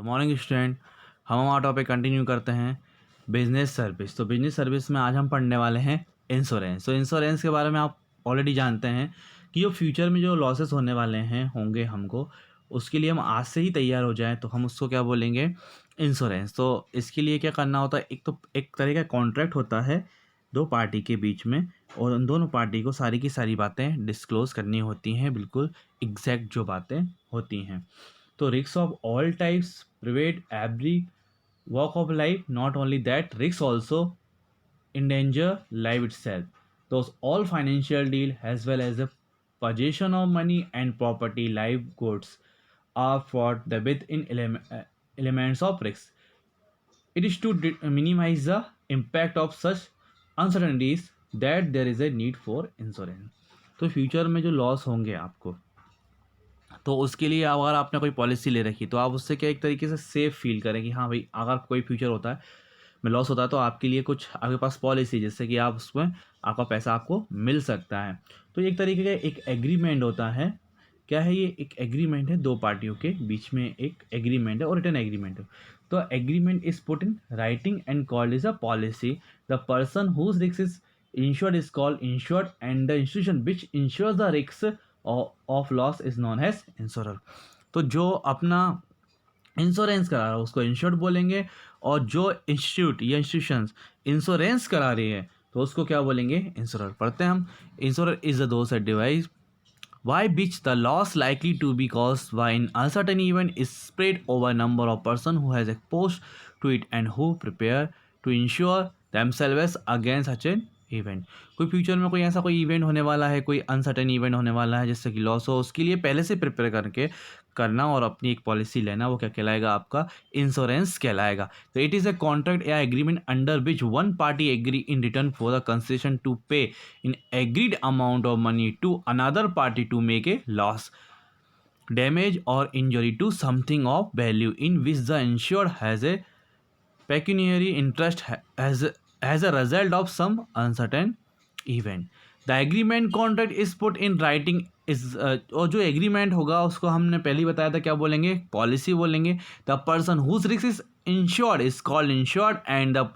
Good morning student. हम हमारा topic continue करते हैं बिजनेस सर्विस। तो बिजनेस सर्विस में आज हम पढ़ने वाले हैं इंश्योरेंस। तो इंश्योरेंस के बारे में आप ऑलरेडी जानते हैं कि जो फ्यूचर में जो लॉसेस होने वाले हैं होंगे हमको, उसके लिए हम आज से ही तैयार हो जाएं तो हम उसको क्या बोलेंगे, इंश्योरेंस। तो इसके लिए क्या करना होता है, एक तो एक तरह का कॉन्ट्रैक्ट होता है दो पार्टी के बीच में, और उन दोनों पार्टी को सारी की सारी बातें डिस्क्लोज करनी होती हैं, बिल्कुल एग्जैक्ट जो बातें होती हैं। तो risks of all types pervade every walk of life. Not only that, risks also endanger life itself. Those all financial deal as well as the possession of money and property, life goods are fraught with elements of risk. It is to minimize the impact of such uncertainties that there is a need for insurance. तो future में जो loss होंगे आपको, तो उसके लिए अगर आपने कोई पॉलिसी ले रखी तो आप उससे क्या एक तरीके से सेफ फील करें कि हाँ भाई, अगर कोई फ्यूचर होता है में लॉस होता है तो आपके लिए कुछ आपके पास पॉलिसी, जिससे कि आप उसमें आपका पैसा आपको मिल सकता है। तो ये एक तरीके का एक एग्रीमेंट होता है। क्या है ये? एक एग्रीमेंट है, दो पार्टियों के बीच में एक एग्रीमेंट है और रिटन एग्रीमेंट है। तो agreement is put in writing and called is a policy. The person whose risk is insured is called insured and the institution which insures the risk of loss is known as insurer. तो जो अपना insurance करा रहा है उसको insured बोलेंगे, और जो इंस्टीट्यूट या इंस्टीट्यूशंस इंश्योरेंस करा रही है तो उसको क्या बोलेंगे, इंश्योरर। पढ़ते हैं हम। इंश्योरर इज द दो side device by which the loss likely to be caused by an uncertain event is spread over a number of persons who has exposed to it and who prepare to insure themselves against such an event. कोई future में कोई ऐसा कोई event होने वाला है, कोई uncertain event होने वाला है जिससे कि लॉस हो, उसके लिए पहले से प्रिपेयर करके करना और अपनी एक पॉलिसी लेना, वो क्या कहलाएगा, आपका इंश्योरेंस कहलाएगा। तो इट इज़ अ कॉन्ट्रैक्ट या agreement under which one party agree in return for the concession to pay in agreed amount of money to another party to make a loss, damage और injury to something of value in which the insured has a pecuniary interest as a result of some uncertain event. The agreement contract is put in writing is और जो agreement होगा उसको हमने पहले ही बताया था, क्या बोलेंगे, पॉलिसी बोलेंगे। The person whose risk is insured is called insured and the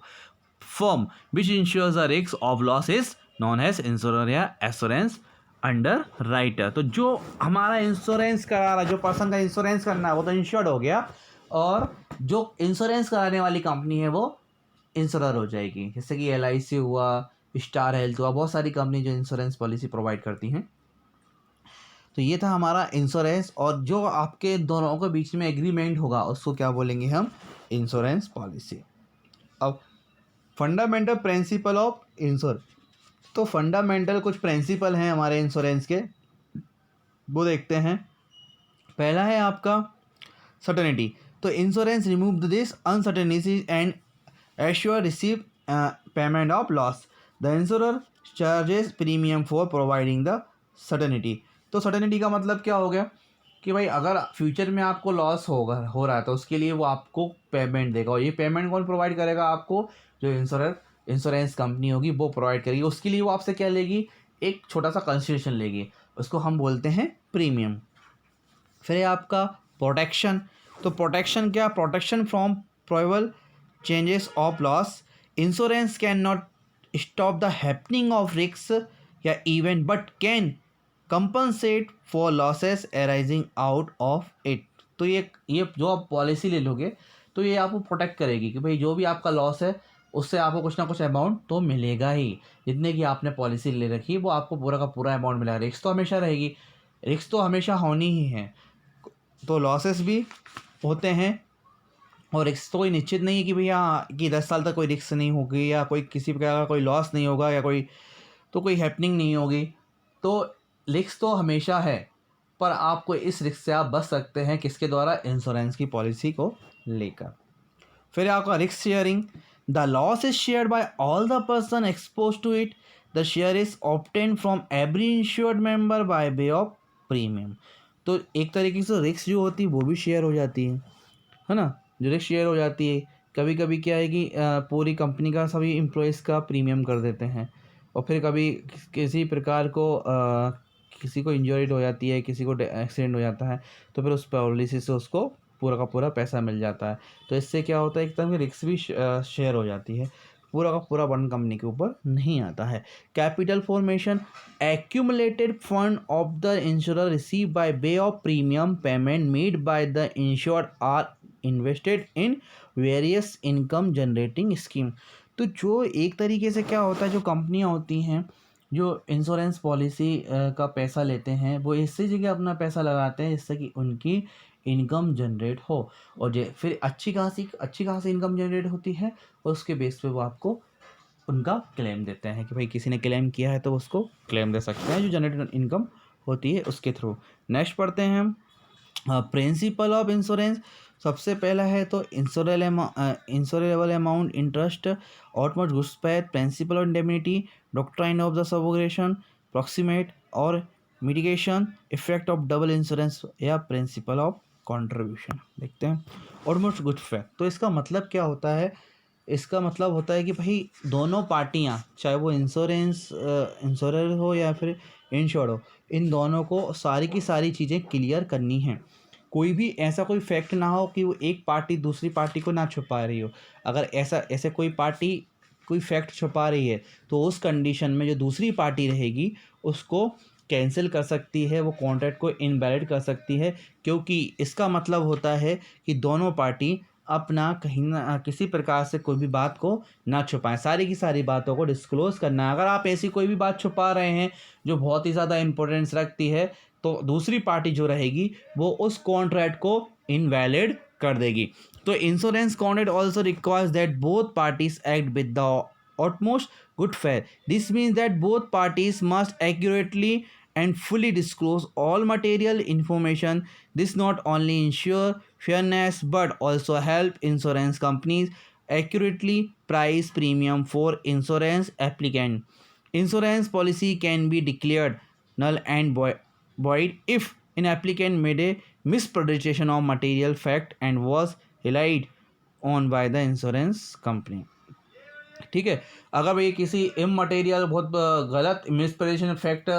firm which insures the risk of loss is known as insurer या एश्योरेंस अंडर राइटर। तो जो हमारा इंश्योरेंस करा रहा है, जो पर्सन का इंश्योरेंस करना है वो तो इंश्योर्ड हो गया, और जो इंश्योरेंस कराने वाली कंपनी है वो इंश्योरर हो जाएगी। जैसे कि LIC हुआ, स्टार हेल्थ हुआ, बहुत सारी कंपनी जो इंश्योरेंस पॉलिसी प्रोवाइड करती हैं। तो ये था हमारा इंश्योरेंस, और जो आपके दोनों के बीच में एग्रीमेंट होगा उसको क्या बोलेंगे हम, इंश्योरेंस पॉलिसी। अब फंडामेंटल प्रिंसिपल ऑफ इंश्योर, तो फंडामेंटल कुछ प्रिंसिपल हैं हमारे इंश्योरेंस के, वो देखते हैं। पहला है आपका सर्टेनिटी। तो insurance remove this uncertainty and assure receive payment of loss. The insurer charges premium for providing the certainty. तो सर्टेनिटी का मतलब क्या हो गया कि भाई अगर फ्यूचर में आपको लॉस हो रहा है तो उसके लिए वो आपको पेमेंट देगा, और ये पेमेंट कौन प्रोवाइड करेगा आपको, जो इंश्योरेंस कंपनी होगी वो प्रोवाइड करेगी। उसके लिए वो आपसे क्या लेगी, एक छोटा सा कंसिडरेशन लेगी, उसको हम बोलते हैं प्रीमियम। फिर आपका प्रोटेक्शन। तो प्रोटेक्शन क्या, protection from probable changes of loss. Insurance can not stop the happening of risk या event but can compensate for losses arising out of it. तो ये जो आप पॉलिसी ले लोगे तो ये आपको प्रोटेक्ट करेगी कि भाई जो भी आपका लॉस है उससे आपको कुछ ना कुछ अमाउंट तो मिलेगा ही, जितने की आपने पॉलिसी ले रखी है वो आपको पूरा का पूरा अमाउंट मिलेगा। रिस्क तो हमेशा रहेगी, रिस्क तो हमेशा होनी ही है, तो लॉसेस भी होते हैं, और रिस्क तो कोई निश्चित नहीं है कि भैया कि 10 साल तक कोई रिस्क नहीं होगी या कोई किसी प्रकार का कोई लॉस नहीं होगा या कोई हैपनिंग नहीं होगी। तो रिस्क तो हमेशा है, पर आपको इस रिस्क से आप बच सकते हैं किसके द्वारा, इंश्योरेंस की पॉलिसी को लेकर। फिर आपका risk sharing. The loss is shared by all the person expose to it. The share is obtain from every insured member by way of premium. तो एक तरीके से रिस्क जो होती है वो भी शेयर हो जाती है ना, जो रिस्क शेयर हो जाती है। कभी कभी क्या है कि पूरी कंपनी का सभी एम्प्लॉयज़ का प्रीमियम कर देते हैं, और फिर कभी किसी प्रकार को किसी को इंजरीड हो जाती है, किसी को एक्सीडेंट हो जाता है, तो फिर उस पॉलिसी से उसको पूरा का पूरा पैसा मिल जाता है। तो इससे क्या होता है, एक तरह की रिस्क भी शेयर हो जाती है, पूरा का पूरा वन कंपनी के ऊपर नहीं आता है। Capital formation, accumulated fund of the insurer receive by way of premium payment made by the insured are invested in various income generating scheme. तो जो एक तरीके से क्या होता है, जो कंपनियां होती हैं जो इंश्योरेंस पॉलिसी का पैसा लेते हैं, वो इसी जगह अपना पैसा लगाते हैं जिससे कि उनकी इनकम जनरेट हो, और फिर अच्छी खासी इनकम जनरेट होती है, और उसके बेस पे वो आपको उनका क्लेम देते हैं कि भाई किसी ने क्लेम किया है तो उसको क्लेम दे सकते हैं जो जनरेटेड इनकम होती है उसके थ्रू। नेक्स्ट पढ़ते हैं हम प्रिंसिपल ऑफ इंश्योरेंस। सबसे पहला है तो insurable amount, interest, outward goods paid, principle of indemnity, doctrine of the subrogation, proximate और mitigation, effect of double insurance या प्रिंसिपल ऑफ कंट्रीब्यूशन। देखते हैं आउटवर्ड गुड्स पेड। तो इसका मतलब क्या होता है, इसका मतलब होता है कि भाई दोनों पार्टियां, चाहे वो इंश्योरर हो या फिर इंश्योर्ड हो, इन दोनों को सारी की सारी चीज़ें क्लियर करनी हैं। कोई भी ऐसा कोई फैक्ट ना हो कि वो एक पार्टी दूसरी पार्टी को ना छुपा रही हो। अगर ऐसे कोई पार्टी कोई फैक्ट छुपा रही है तो उस कंडीशन में जो दूसरी पार्टी रहेगी उसको कैंसिल कर सकती है, वो कॉन्ट्रैक्ट को इनवैलिड कर सकती है, क्योंकि इसका मतलब होता है कि दोनों पार्टी अपना कहीं ना किसी प्रकार से कोई भी बात को ना छुपाएं, सारी की सारी बातों को डिस्क्लोज करना है। अगर आप ऐसी कोई भी बात छुपा रहे हैं जो बहुत ही ज़्यादा इंपॉर्टेंस रखती है, तो दूसरी पार्टी जो रहेगी वो उस कॉन्ट्रैक्ट को इनवैलिड कर देगी। तो insurance contract also requires that both parties act with the utmost good faith. This means that both parties must accurately and fully disclose all material information. This not only ensure fairness but also help insurance companies accurately price premium for insurance applicant. Insurance policy can be declared null and void if an applicant made a misrepresentation of material fact and was relied on by the insurance company. ठीक है, अगर भाई किसी immaterial बहुत गलत मिसप्रेजेंटेशन fact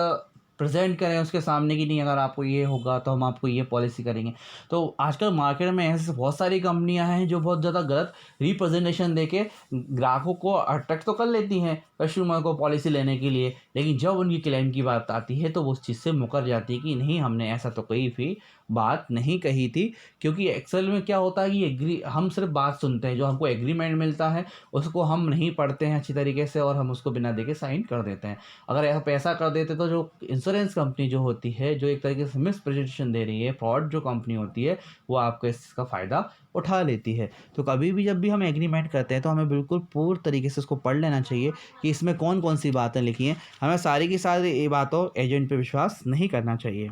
present करें उसके सामने कि नहीं, अगर आपको ये होगा तो हम आपको ये पॉलिसी करेंगे। तो आजकल मार्केट में ऐसे बहुत सारी कंपनियां हैं जो बहुत ज़्यादा गलत रिप्रेजेंटेशन देके ग्राहकों को अट्रैक्ट तो कर लेती हैं कस्टमर को पॉलिसी लेने के लिए, लेकिन जब उनकी क्लेम की बात आती है तो वो उस चीज़ से मुकर जाती है कि नहीं, हमने ऐसा तो कोई भी बात नहीं कही थी। क्योंकि एक्सेल में क्या होता है कि हम सिर्फ बात सुनते हैं, जो हमको एग्रीमेंट मिलता है उसको हम नहीं पढ़ते हैं अच्छी तरीके से और हम उसको बिना देखे साइन कर देते हैं। अगर ऐसा पैसा कर देते तो जो इंश्योरेंस कंपनी जो होती है, जो एक तरीके से मिसप्रेजेंटेशन दे रही है, फ्रॉड जो कंपनी होती है, वो आपको इसका फ़ायदा उठा लेती है। तो कभी भी जब भी हम एग्रीमेंट करते हैं तो हमें बिल्कुल पूर्ण तरीके से उसको पढ़ लेना चाहिए कि इसमें कौन कौन सी बातें लिखी हैं। हमें सारी की सारी बातों एजेंट पे विश्वास नहीं करना चाहिए।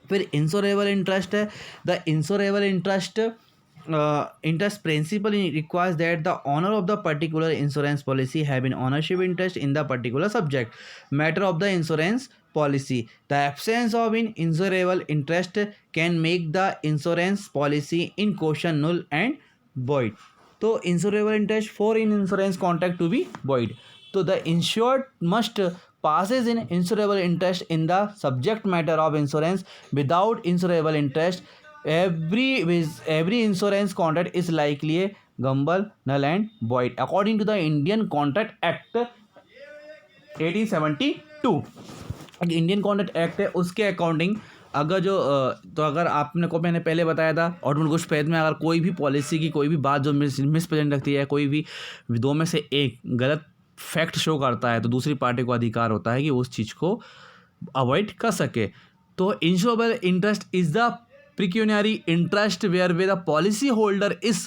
फिर इंश्योरेबल इंटरेस्ट है। The insurable interest interest principle requires that the owner of the particular insurance policy have an ownership interest in the particular subject matter of the insurance policy. The absence of an insurable interest can make the insurance policy in question null and void. तो insurable interest for an insurance contract to be void. So the insured must passes in insurable interest in the subject matter of insurance. Without insurable interest, every insurance contract is likely a gamble, null and void according to the Indian Contract Act 1872। Indian contract act है उसके according अगर तो अगर आपने को मैंने पहले बताया था ऑटोमेटिक कुछ पेज में अगर कोई भी पॉलिसी की कोई भी बात जो मिसप्रेजेंट रखती है, कोई भी दो में से एक गलत फैक्ट शो करता है, तो दूसरी पार्टी को अधिकार होता है कि उस चीज़ को अवॉइड कर सके। तो insurable interest is the pecuniary interest where the policy holder is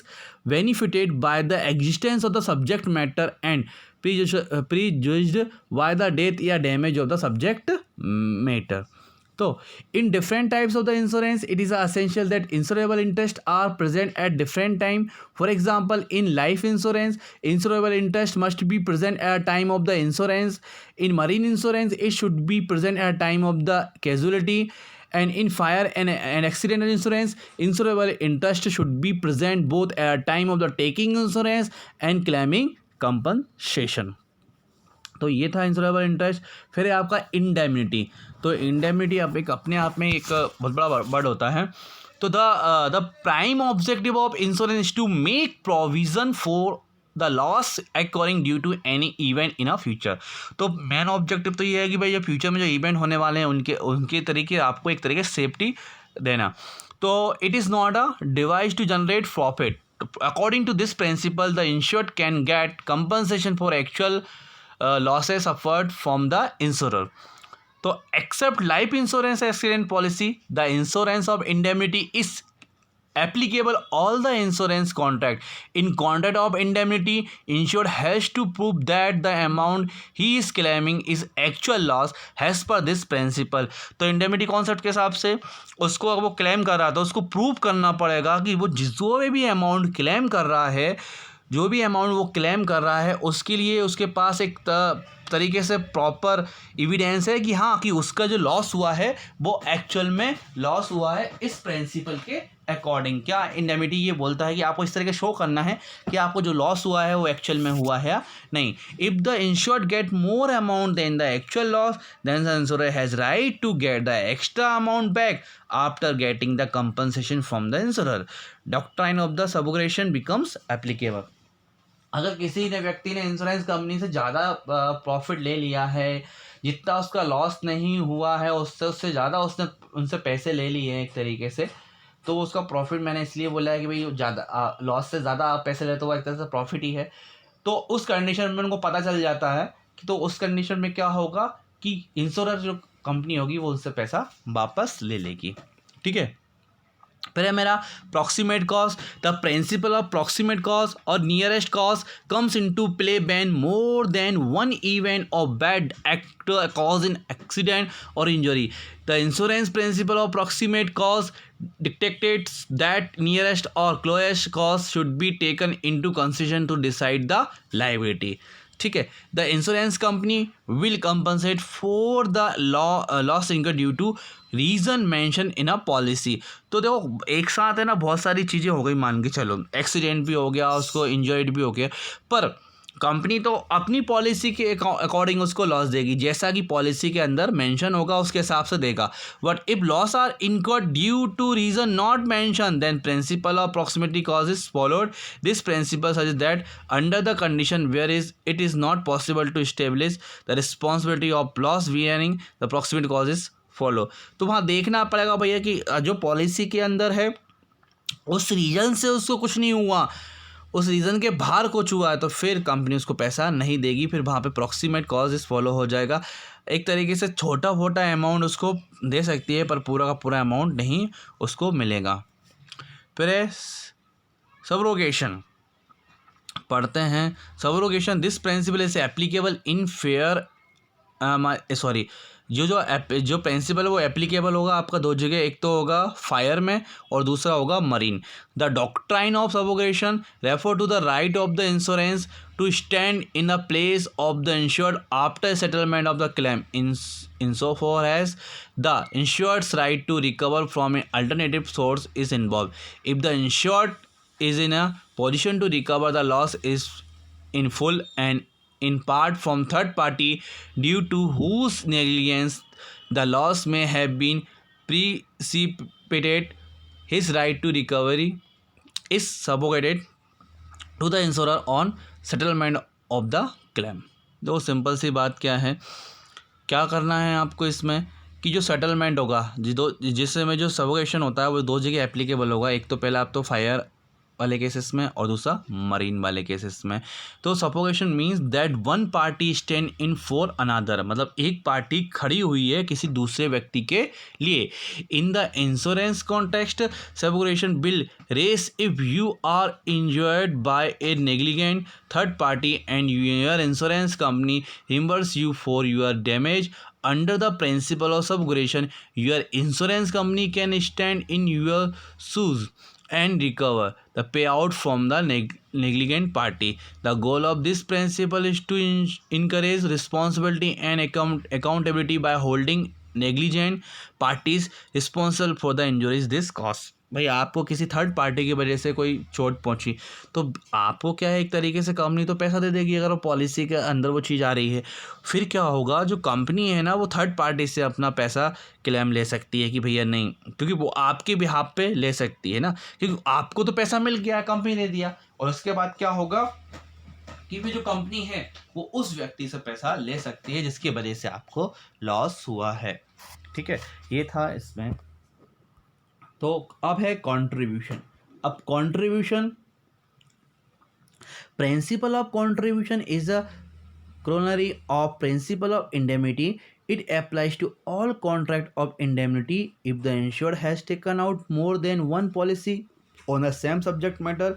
benefited by the existence of the subject matter and prejudged by the death or damage of the subject matter. So in different types of the insurance, it is essential that insurable interests are present at different time. For example, in life insurance, insurable interest must be present at time of the insurance. In marine insurance, it should be present at time of the casualty. And in fire and accidental insurance, insurable interest should be present both at time of the taking insurance and claiming compensation. तो ये था insurable interest. फिर है आपका indemnity. तो indemnity अब एक अपने आप में एक बहुत बड़ा वर्ड होता है। तो the prime objective of insurance to make provision for the loss according due to any event in a future. तो मेन ऑब्जेक्टिव तो ये है कि भाई ये फ्यूचर में जो इवेंट होने वाले हैं उनके तरीके आपको एक तरीके से सेफ्टी देना। तो it is not a device to generate profit. According to this principle the insured can get compensation for actual losses suffered from the insurer. तो except life insurance accident policy the insurance of indemnity is applicable all the insurance contract. In contract of indemnity, insured has to prove that the amount he is claiming is actual loss as per this principle. तो indemnity concept के हिसाब से उसको अगर वो claim कर रहा था उसको प्रूव करना पड़ेगा कि वो जो भी अमाउंट क्लेम कर रहा है, जो भी अमाउंट वो क्लेम कर रहा है उसके लिए उसके पास एक तरीके से प्रॉपर एविडेंस है कि हाँ कि उसका जो लॉस हुआ है वो एक्चुअल में लॉस हुआ है इस प्रिंसिपल के अकॉर्डिंग। क्या इंडेमिनिटी ये बोलता है कि आपको इस तरह के शो करना है कि आपको जो लॉस हुआ है वो एक्चुअल में हुआ है या नहीं। If the insured get more amount than the actual loss then the insurer has right to get the extra amount back after getting the compensation from the insurer. Doctrine of the subrogation becomes applicable. अगर किसी ने व्यक्ति ने insurance company से ज़्यादा profit ले लिया है, जितना उसका लॉस नहीं हुआ है उससे ज़्यादा उसने उनसे पैसे ले लिए हैं एक तरीके से, तो उसका प्रॉफिट मैंने इसलिए बोला है कि भाई ज़्यादा लॉस से ज़्यादा आप पैसे लेते हो एक तरह से प्रॉफिट ही है। तो उस कंडीशन में उनको पता चल जाता है कि तो उस कंडीशन में क्या होगा कि इंश्योरेंस जो कंपनी होगी वो उससे पैसा वापस ले लेगी। ठीक है, फिर है मेरा proximate cause. The principle of proximate cause और nearest cause comes into play when more than one event of bad act cause in accident और injury. The insurance principle of proximate cause dictates that nearest or closest cause should be taken into consideration to decide the liability. ठीक है, the insurance company will compensate for the loss incurred due to reason mention in a policy. तो देखो एक साथ है ना बहुत सारी चीज़ें हो गई, मान के चलो एक्सीडेंट भी हो गया, उसको इंजर्ड भी हो गया, पर कंपनी तो अपनी पॉलिसी के अकॉर्डिंग उसको लॉस देगी, जैसा कि पॉलिसी के अंदर मेंशन होगा उसके हिसाब से देगा। But if loss are incurred due to reason not mention then principle of proximity cause is followed. This principle suggest that under the condition where it is not possible to establish the responsibility of loss bearing the proximity cause is follow. तो वहाँ देखना पड़ेगा भैया कि जो policy के अंदर है उस रीजन से उसको कुछ नहीं हुआ, उस रीज़न के बाहर कुछ हुआ है तो फिर कंपनी उसको पैसा नहीं देगी, फिर वहाँ पे प्रॉक्सिमेट कॉज फॉलो हो जाएगा। एक तरीके से छोटा मोटा अमाउंट उसको दे सकती है पर पूरा का पूरा अमाउंट नहीं उसको मिलेगा। फिर सबरोगेशन पढ़ते हैं। Subrogation this principle is applicable in fair जो प्रिंसिपल है वो एप्लीकेबल होगा आपका दो जगह, एक तो होगा फायर में और दूसरा होगा marine. The doctrine of subrogation refer to the right of the insurance to stand in the place of the insured after settlement of the claim in so far as the insured's right to recover from an alternative source is involve. If the insured is in a position to recover the loss is in full and in part from third party due to whose negligence the loss may have been precipitated, his right to recovery is subrogated to the insurer on settlement of the claim। दो simple सी बात क्या है, क्या करना है आपको इसमें कि जो सेटलमेंट होगा जिसमें जो सबोगेशन होता है वो दो जगह एप्लीकेबल होगा, एक तो पहला आप तो फायर वाले केसेस में और दूसरा मरीन वाले केसेस में। तो suffocation means that one party stand in for another, मतलब एक पार्टी खड़ी हुई है किसी दूसरे व्यक्ति के लिए। In the insurance context suffocation bill race if you are injured by a negligent third party and your insurance company reimburse you for your damage under the principle of subrogation, your insurance company can stand in your shoes and recover the payout from the negligent party. The goal of this principle is to encourage responsibility and accountability by holding negligent parties responsible for the injuries this cause. भाई आपको किसी third party की वजह से कोई चोट पहुंची, तो आपको क्या है, एक तरीके से कंपनी तो पैसा दे देगी अगर वो पॉलिसी के अंदर वो चीज़ आ रही है। फिर क्या होगा, जो कंपनी है ना वो थर्ड पार्टी से अपना पैसा क्लेम ले सकती है कि भैया नहीं, क्योंकि वो आपके बिहाफ पे ले सकती है ना, क्योंकि आपको तो पैसा मिल गया, कंपनी ने दिया। और उसके बाद क्या होगा कि भी जो कंपनी है वो उस व्यक्ति से पैसा ले सकती है जिसकी वजह से आपको लॉस हुआ है। ठीक है, ये था इसमें। तो अब है कंट्रीब्यूशन। अब contribution, principal of contribution is a corollary of principle of indemnity. It applies to all contract of indemnity if the insured has taken out more than one policy on the same subject matter.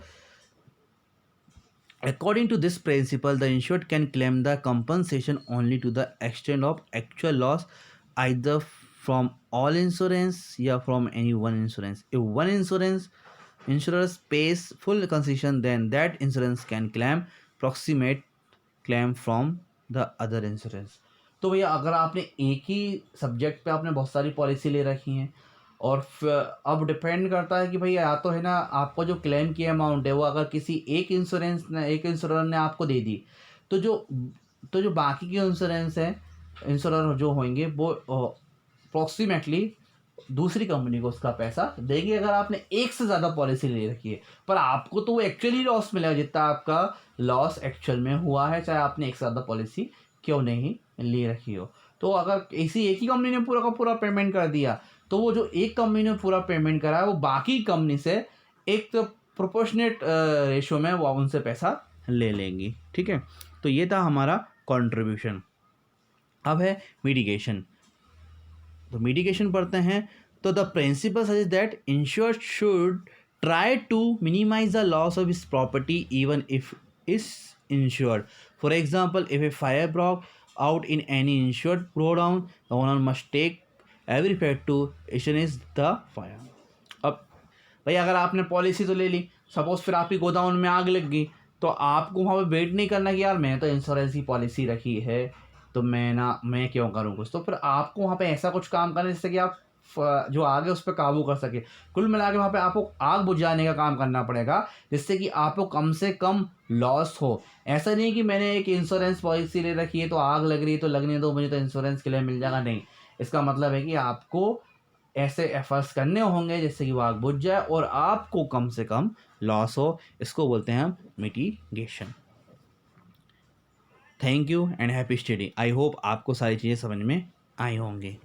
According to this principle, the insured can claim the compensation only to the extent of actual loss, either from all insurance or from any one insurance. If one insurer pays full concession, then that insurance can claim proximate claim from the other insurance. तो भैया अगर आपने एक ही subject पे आपने बहुत सारी policy ले रखी हैं, और अब डिपेंड करता है कि भैया या तो है ना आपको जो क्लेम की अमाउंट है वो अगर किसी एक इंश्योरेंस ने आपको दे दी, तो जो बाकी के इंश्योरेंस जो होंगे वो अप्रॉक्सीमेटली दूसरी कंपनी को उसका पैसा देगी अगर आपने एक से ज़्यादा पॉलिसी ले रखी है। पर आपको तो वो एक्चुअली लॉस मिलेगा जितना आपका लॉस एक्चुअल में हुआ है, चाहे आपने एक से ज़्यादा पॉलिसी क्यों नहीं ले रखी हो। तो अगर इसी एक ही कंपनी ने पूरा का पूरा पेमेंट कर दिया, तो वो जो एक कंपनी ने पूरा पेमेंट करा है वो बाकी कंपनी से एक तो प्रोपोर्शनेट रेशो में वो उनसे पैसा ले लेंगी। ठीक है, तो ये था हमारा कंट्रीब्यूशन। अब है मिटिगेशन। तो मिटिगेशन पढ़ते हैं। तो the principle suggest that insured should try to minimise the loss of his property even if is insured. For example, if a fire broke out in any insured blowdown, the owner must take every effect to extinguish the fire. अब भाई अगर आपने policy तो ले ली, suppose फिर आपकी गोदाम में आग लग गई, तो आपको वहाँ पे वेट नहीं करना कि यार मैं तो इंश्योरेंस की पॉलिसी रखी है तो मैं क्यों करूँ कुछ। तो फिर आपको वहाँ पे ऐसा कुछ काम करना जिससे कि आप जो आग है उस पर काबू कर सके। कुल मिला के वहाँ पे आपको आग बुझाने का काम करना पड़ेगा जिससे कि आपको कम से कम लॉस हो। ऐसा नहीं कि मैंने एक इंश्योरेंस पॉलिसी ले रखी है तो आग लग रही है तो लगने दो, मुझे तो इंश्योरेंस के लिए मिल जाएगा, नहीं। इसका मतलब है कि आपको ऐसे एफर्ट्स करने होंगे जिससे कि वो आग बुझ जाए और आपको कम से कम लॉस हो। इसको बोलते हैं हम mitigation. Thank you and happy study. I hope आपको सारी चीज़ें समझ में आई होंगी।